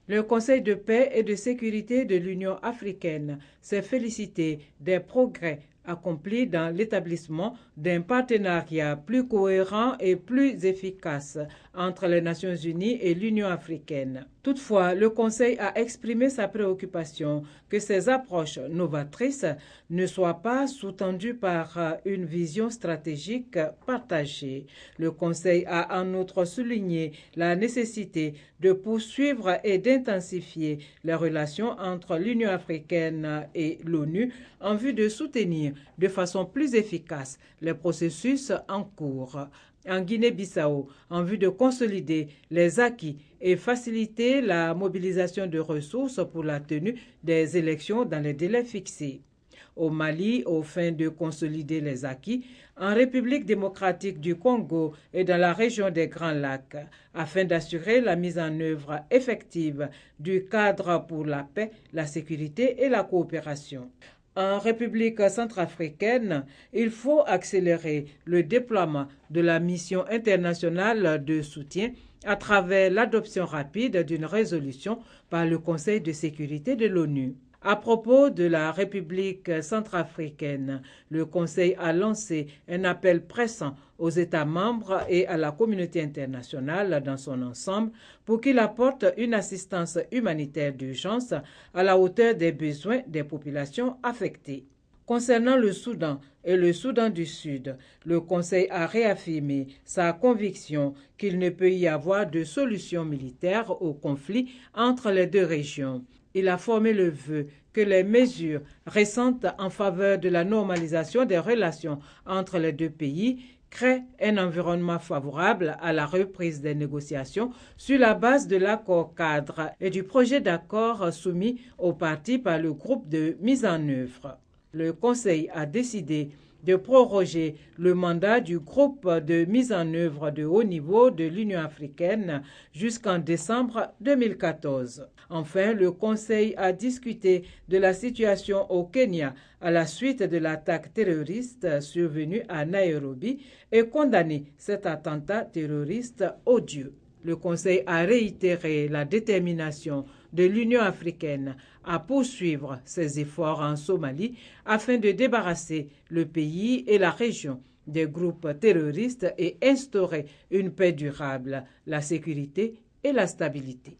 Le Conseil de paix et de sécurité de l'Union africaine s'est félicité des progrès accomplis dans l'établissement d'un partenariat plus cohérent et plus efficace entre les Nations unies et l'Union africaine. Toutefois, le Conseil a exprimé sa préoccupation que ces approches novatrices ne soient pas sous-tendues par une vision stratégique partagée. Le Conseil a en outre souligné la nécessité de poursuivre et d'intensifier les relations entre l'Union africaine et l'ONU en vue de soutenir de façon plus efficace les processus en cours. En Guinée-Bissau, en vue de consolider les acquis et faciliter la mobilisation de ressources pour la tenue des élections dans les délais fixés. Au Mali, aux fins de consolider les acquis, en République démocratique du Congo et dans la région des Grands Lacs, afin d'assurer la mise en œuvre effective du cadre pour la paix, la sécurité et la coopération. En République centrafricaine, il faut accélérer le déploiement de la mission internationale de soutien à travers l'adoption rapide d'une résolution par le Conseil de sécurité de l'ONU. À propos de la République centrafricaine, le Conseil a lancé un appel pressant aux États membres et à la communauté internationale dans son ensemble pour qu'il apporte une assistance humanitaire d'urgence à la hauteur des besoins des populations affectées. Concernant le Soudan et le Soudan du Sud, le Conseil a réaffirmé sa conviction qu'il ne peut y avoir de solution militaire au conflit entre les deux régions. Il a formé le vœu que les mesures récentes en faveur de la normalisation des relations entre les deux pays créent un environnement favorable à la reprise des négociations sur la base de l'accord cadre et du projet d'accord soumis aux parties par le groupe de mise en œuvre. Le Conseil a décidé de proroger le mandat du groupe de mise en œuvre de haut niveau de l'Union africaine jusqu'en décembre 2014. Enfin, le Conseil a discuté de la situation au Kenya à la suite de l'attaque terroriste survenue à Nairobi et condamné cet attentat terroriste odieux. Le Conseil a réitéré la détermination de l'Union africaine à poursuivre ses efforts en Somalie afin de débarrasser le pays et la région des groupes terroristes et instaurer une paix durable, la sécurité et la stabilité.